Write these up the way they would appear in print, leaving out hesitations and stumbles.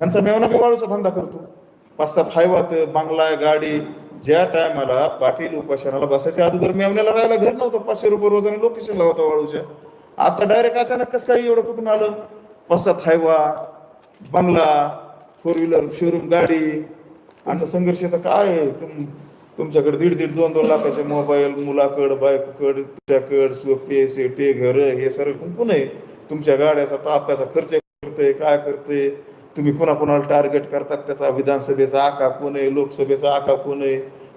ह्यांचा मेवना बी वाळूचा धंदा करतो. 5-7 हायवात बंगला गाडी. ज्या टायमाला पाटील उपोषणाला बसायच्या अगोदर मेवण्याला राहायला घर नव्हतं. 500 रुपये रोजाने लोकेशनला होता वाळूच्या. आता डायरेक्ट अचानक कसं काही एवढं कुठून आलं? 5-7 हायवा, बंगला, 4 व्हीलर शोरूम गाडी. आमचा संघर्ष तर काय आहे? तुमच्याकडे 1.5-1.5, 2-2 लाखाचे मोबाईल, मुलाकड, बायकोकड, तुझ्याकड सोफे सेटे घर, हे सर्व कुंकून आहे. तुमच्या गाड्याचा ताप्याचा खर्च करते, काय करते, तुम्ही कोणाकोणाला टार्गेट करतात, त्याचा विधानसभेचा आका कोण आहे, लोकसभेचा आका कोण आहे,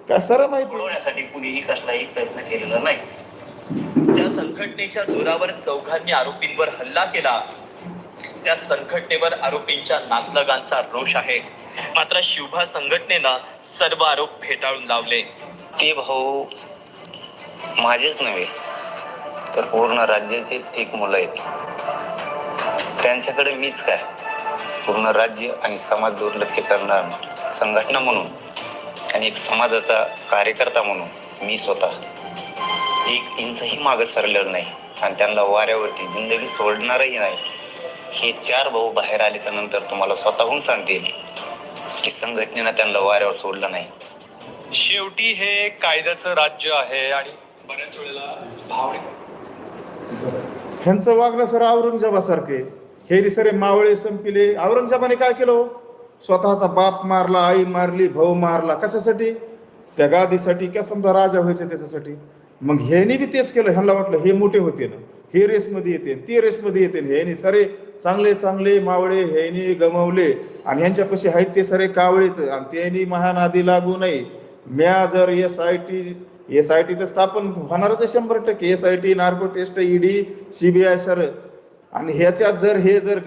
काय सर्व माहिती होण्यासाठी कुणीही कसलाही प्रयत्न केलेला नाही. ज्या संघटनेच्या जोरावर चौघांनी आरोपींवर हल्ला केला, त्या संघटनेवर आरोपींच्या नातलगांचा रोष आहे. मात्र शिवभा संघटनेनं सर्व आरोप फेटाळून लावले. ते भाऊ माझेच नव्हे तर पूर्ण राज्याचेच एक मुलं आहेत. त्यांच्याकडे मीच काय, पूर्ण राज्य आणि समाज दुर्लक्ष करणार संघटना म्हणून आणि एक समाजाचा कार्यकर्ता म्हणून मी स्वतः 1 इंचही मागं सरलेलं नाही आणि त्यांना वाऱ्यावरती जिंदगी सोडणारही नाही. हे 4 भाऊ बाहेर आल्याच्या नंतर तुम्हाला स्वतःहून सांगतील की संघटनेनं त्यांना वाऱ्यावर सोडलं नाही. शेवटी हे कायद्याचं राज्य आहे आणि बऱ्याच वेळेला ह्यांचं वागणं सर औरंगजेबासारखे. हे सरे मावळे संपिले. औरंगजेबाने काय केलं? स्वतःचा बाप मारला, आई मारली, भाऊ मारला. कशासाठी? त्या गादीसाठी, क्या समजा राजा व्हायचे त्याच्यासाठी. मग ह्यानी बी तेच केलं. ह्यांना वाटलं हे मोठे होते ना, हे रेसमध्ये येते, ते रेसमध्ये येते. ह्यानी सारे चांगले चांगले मावळे ह्यानी गमावले आणि ह्यांच्यापाशी आहेत ते सारे कावळेत आणि त्यांनी महानादी लागू नये. म्या जर SIT तर स्थापन होणारच आहे 100%. SIT, narco test, ED, CBI sir. आणि ह्याच्यात जर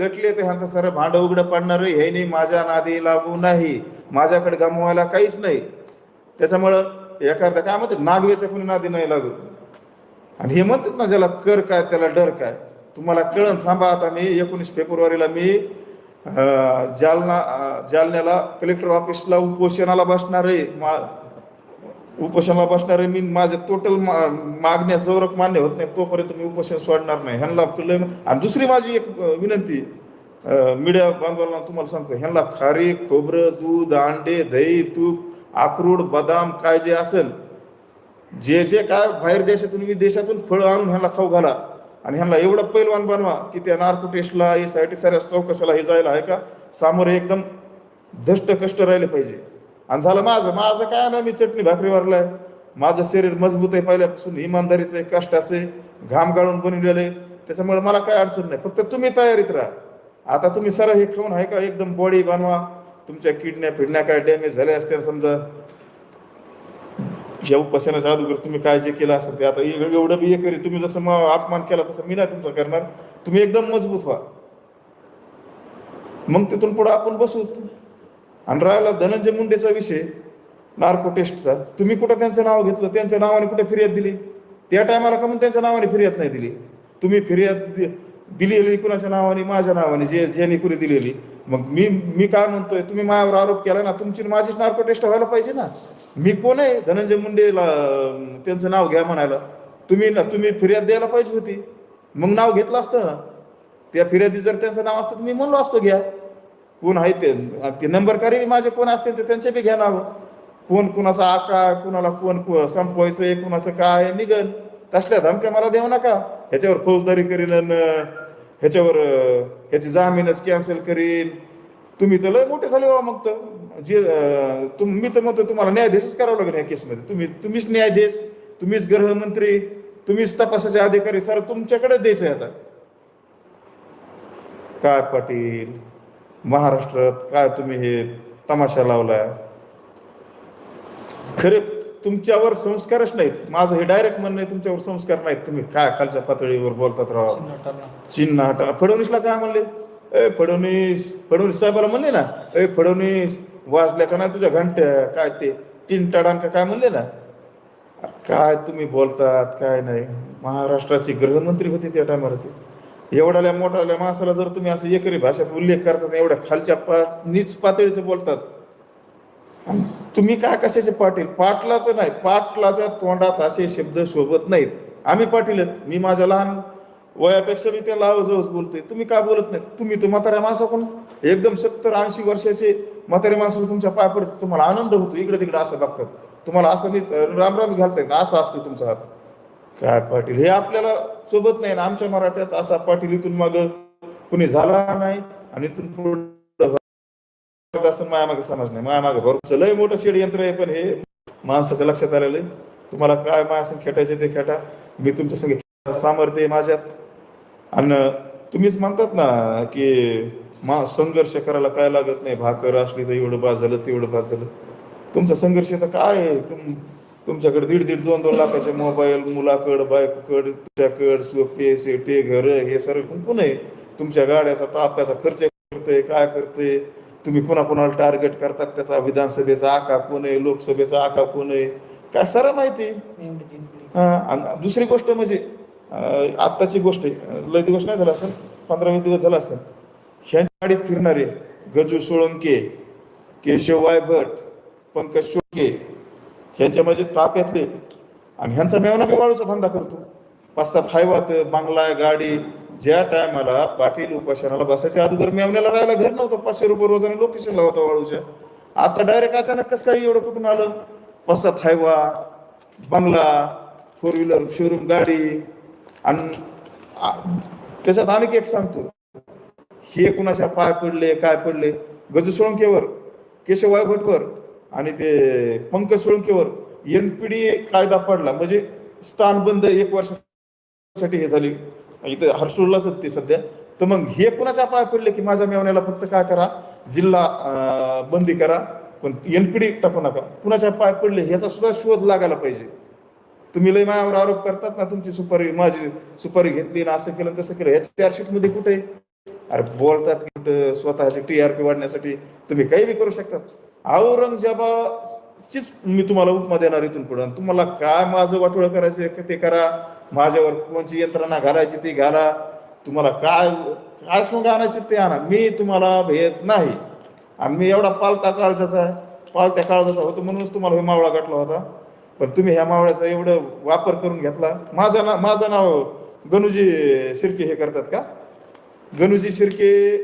गटले तर ह्यांचं सर भांडं उघडं पडणार. ह्यानी माझ्या नादी लागू नाही, माझ्याकडे गमवायला काहीच नाही. त्याच्यामुळं एखादा काय म्हणतात नागवेच्या कोणी नादी नाही लागू. आणि हे म्हणतात ना, ज्याला कर काय त्याला डर काय. तुम्हाला कळण थांबा. आता मी 19 फेब्रुवारीला मी जालन्याला कलेक्टर ऑफिसला उपोषणाला बसणार आहे. मी माझ्या टोटल मागण्या जोरक मान्य होत नाही तोपर्यंत मी उपोषण सोडणार नाही. ह्यांना आणि दुसरी माझी एक विनंती मीडिया बांधवांना तुम्हाला सांगतो, ह्यांना खारी खोबरं, दूध, अंडे, दही, तूप, अक्रोड, बदाम काय जे असेल, जे काय बाहेर देशातून विदेशातून फळं आणून ह्यांना खाऊ घाला आणि ह्यांना एवढं पैलवान बनवा की त्या नार्को टेस्टला, SIT साऱ्या चौकशाला हे जायला आहे का सामोरे एकदम धष्ट कष्ट राहिले पाहिजे. आणि झालं माझं काय ना, मी चटणी भाकरीवरला आहे. माझं शरीर मजबूत आहे पहिल्यापासून, इमानदारीचं आहे, कष्टाचं आहे, घाम गाळून बनवलेलं आहे. त्याच्यामुळे मला काय अडचण नाही. फक्त तुम्ही तयारीत राहा. आता तुम्ही सर हे खाऊन आहे का एकदम बॉडी बनवा. तुमच्या किडन्या काय डॅमेज झाल्या असतील समजा, या उपासनाच्या अगोदर तुम्ही काय जे केलं असेल ते आता एवढं बी हे करी. तुम्ही जसं अपमान केला तसं मी नाही तुमचं करणार. तुम्ही एकदम मजबूत व्हा, मग तिथून पुढे आपण बसू. आणि राहिला धनंजय मुंडेचा विषय नार्को टेस्टचा, तुम्ही कुठं त्यांचं नाव घेतलं? त्यांच्या नावाने कुठे फिर्याद दिली? त्या टायमाला का म्हणून त्यांच्या नावाने फिर्याद नाही दिली? तुम्ही फिर्याद दिलेली कुणाच्या नावाने? माझ्या नावाने, ज्याने कुणी दिलेली. मग मी काय म्हणतोय, तुम्ही माझ्यावर आरोप केला ना, तुमची माझीच नार्को टेस्ट व्हायला पाहिजे ना. मी कोण आहे धनंजय मुंडेला त्यांचं नाव घ्या म्हणायला? तुम्ही फिर्याद द्यायला पाहिजे होती, मग नाव घेतलं असतं ना. त्या फिर्यादी जर त्यांचं नाव असतं मी म्हणलो असतो घ्या. कोण आहे ते नंबरकारी माझे कोण असते ते त्यांचे बी घ्या नाव. कोण कुणाचा आका, कुणाला कोण संपवायचंय, कुणाचं काय निघन. तसल्या धमक्या मला देऊ नका. ह्याच्यावर फौजदारी करीन, ह्याची जामीनच कॅन्सल करीन. तुम्ही तर लय मोठे झाले बाबा. मग तर मी तर म्हणतो तुम्हाला न्यायाधीशच करावं लागेल या केसमध्ये. तुम्हीच न्यायाधीश, तुम्हीच गृहमंत्री, तुम्हीच तपासाचे अधिकारी, सर तुमच्याकडे द्यायचंय. आता काय पाटील, महाराष्ट्रात काय तुम्ही हे तमाशा लावलाय? खरे तुमच्यावर संस्कारच नाहीत. माझं हे डायरेक्ट म्हणणं आहे, तुमच्यावर संस्कार नाहीत. तुम्ही काय खालच्या पातळीवर बोलतात राव. चिन्ह हटाना. फडणवीसला काय म्हणले? फडणवीस साहेबाला म्हणले ना, फडणवीस वाजल्या का नाही तुझ्या घंट्या, काय ते टिनटाडान का काय म्हणले ना. काय तुम्ही बोलतात काय नाही. महाराष्ट्राचे गृहमंत्री होते त्या टायमाला. ते एवढ्या मोठ्या माणसाला जर तुम्ही असं एकरी भाषेत उल्लेख करतात, एवढ्या खालच्या नीच पातळीचं बोलतात, तुम्ही काय कशाचे पाटील? पाटलाचं नाही, पाटलाच्या तोंडात असे शब्द शोभत नाहीत. आम्ही पाटील आहेत. मी माझ्या लहान वयापेक्षा मी त्याला आवाजच बोलतोय, तुम्ही का बोलत नाही? तुम्ही तर म्हाताऱ्या माणसाकडून एकदम 70-80 वर्षाचे म्हाताऱ्या माणसाला तुमच्या पाय पडतात, तुम्हाला आनंद होतो, इकडे तिकडे असं बघतात, तुम्हाला असं मी रामराम घालताय का? असा असतो तुमचा हात. काय पाटील हे आपल्याला सोबत नाही ना. आमच्या मराठ्यात असा पाटील इथून माग कुणी झाला नाही आणि इथून पुढे असं मायामागे समज नाही. मायामागे भरपूर लय मोठं षडयंत्र आहे, पण हे माणसाच्या लक्षात आलेलं आहे. तुम्हाला काय माझ्या संग खेटायचे ते खेटा, मी तुमच्या संग सामर्थ्य आहे माझ्यात. आणि तुम्हीच म्हणतात ना की संघर्ष करायला काय लागत नाही, भाकर असली तर एवढं बाज झालं तेवढं बाज झालं. तुमचा संघर्ष तर काय आहे? तुमच्याकडे 1.5-1.5, 2-2 लाखाचे मोबाईल, मुलाकड, बायकोकड, तुझ्याकड, सोफे सेटे घर, हे सर्व कुंकून आहे. तुमच्या गाड्याचा ताप्याचा खर्च करतोय, काय करतोय तुम्ही, कुणाकुणाला टार्गेट करतात, त्याचा विधानसभेचा आका कोण आहे, लोकसभेचा आका कोण आहे, काय सर्व माहिती. आणि दुसरी गोष्ट म्हणजे आत्ताची गोष्ट आहे, लय दिवस नाही झाला असेल, 15-20 दिवस झाला असेल, ह्यांच्या गाडीत फिरणारे गजू सोळंके, केशव वायभट, पंकज शोके, ह्यांच्या म्हणजे ताप्यातले. आणि ह्यांचा मेवना बिवाळूचा धंदा करतो. 5-7 हायवात बंगला गाडी. ज्या टायमाला पाटील उपोषणाला बसायच्या अगोदर मेवण्याला राहायला घर नव्हतं, 500 रुपये रोजाने लोकेशनला होता वाळूच्या. आता डायरेक्ट अचानक कसं काही एवढं कुठून आलं? 5-7 हायवा, बंगला, 4 व्हीलर शोरूम गाडी. आणि त्याच्यात आणखी एक सांगतो, हे कुणाच्या पाय पडले काय पडले? गजू सोळंकेवर, केशव वायभटवर आणि ते पंकज सोळंकेवर NPD कायदा पडला, म्हणजे स्थान बंद 1 वर्षासाठी हे झाली. इथं हर्सुललाच ते सध्या. तर मग हे कुणाच्या पाय पडले की माझ्या मेवण्याला फक्त काय करा, जिल्हा बंदी करा, पण NPD टाकू नका? कुणाच्या पाय पडले ह्याचा सुद्धा शोध लागायला पाहिजे. तुम्ही लय मायावर आरोप करतात ना, तुमची सुपारी, माझी सुपारी घेतली ना, असं केलं तसं केलं, ह्याच्या चार्जशीट मध्ये कुठे? अरे बोलतात कुठं? स्वतःची TRP वाढण्यासाठी तुम्ही काही बी करू शकतात. औरंगजेबाचीच मी तुम्हाला उपमा देणार इथून पुढे. तुम्हाला काय माझं वाटोळं करायचं ते करा, माझ्यावर कोणची यंत्रणा घालायची ती घाला, तुम्हाला काय काय सोंग आणायची ते आणा, मी तुम्हाला भेट नाही. आणि मी एवढा पालत्या काळजाचा होतो म्हणूनच तुम्हाला हे मावळा गाठला होता. पण तुम्ही ह्या मावळ्याचा एवढं वापर करून घेतला. माझं नाव गणूजी शिर्के हे करतात का? गणूजी शिर्के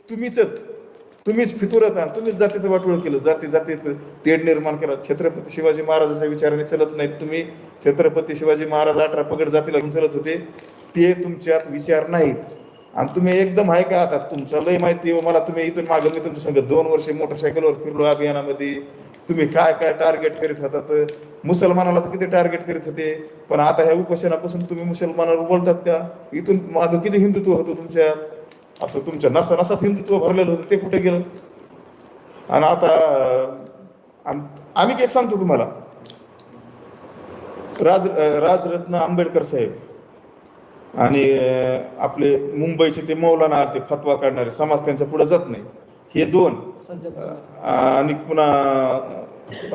तुम्हीच फितुरत आणि तुम्हीच जातीचं वाटोळ केलं, जातीत तेढ निर्माण केला. छत्रपती शिवाजी महाराजाच्या विचाराने चलत नाहीत तुम्ही. छत्रपती शिवाजी महाराज 18 पगड जातीला घेऊन चलत होते, ते तुमच्यात विचार नाहीत. आणि तुम्ही एकदम आहे का? आता तुमचं लय माहिती आहे मला. तुम्ही इथून मागं मी तुमच्या संग 2 वर्षे मोटरसायकलवर फिरलो अभियानामध्ये. तुम्ही काय काय टार्गेट करीत होतात, मुसलमानाला तर किती टार्गेट करीत होते. पण आता ह्या उपोषणापासून तुम्ही मुसलमानावर बोलतात का? इथून मागं किती हिंदुत्व होतं तुमच्यात, असं तुमच्या नसात हिंदुत्व भरलेलं होतं, ते कुठे गेलं? आणि आता आम्ही एक सांगतो तुम्हाला, राजरत्न आंबेडकर साहेब आणि आपले मुंबईचे ते मौलाना ते फतवा काढणारे, समाज त्यांच्या पुढे जात नाही, हे 2. आणि पुन्हा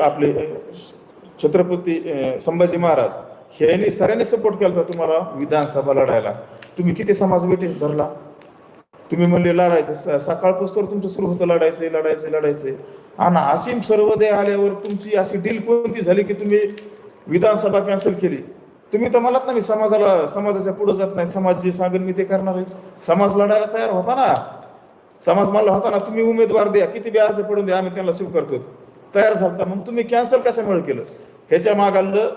आपले छत्रपती संभाजी महाराज, ह्यांनी सगळ्यांनी सपोर्ट केला होता तुम्हाला विधानसभा लढायला. तुम्ही किती समाज वेटेज धरला? तुम्ही म्हणले लढायचं, सकाळपासून तुमचं सुरू होतं लढायचं. आणि असीम सर्वोदय आल्यावर तुमची अशी डील कोणती झाली की तुम्ही विधानसभा कॅन्सल केली? तुम्ही तर म्हणत ना मी समाजाच्या पुढे जात नाही, समाज जे सांगेल मी ते करणार आहे. समाज लढायला तयार होता ना, समाज मला होता ना, तुम्ही उमेदवार द्या, किती बी अर्ज पडून द्या, आम्ही त्यांना स्वीकारतो, तयार झालता. मग तुम्ही कॅन्सल कशामुळे केलं? ह्याच्या मागालं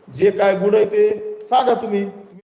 जे काय गुड आहे ते सांगा तुम्ही.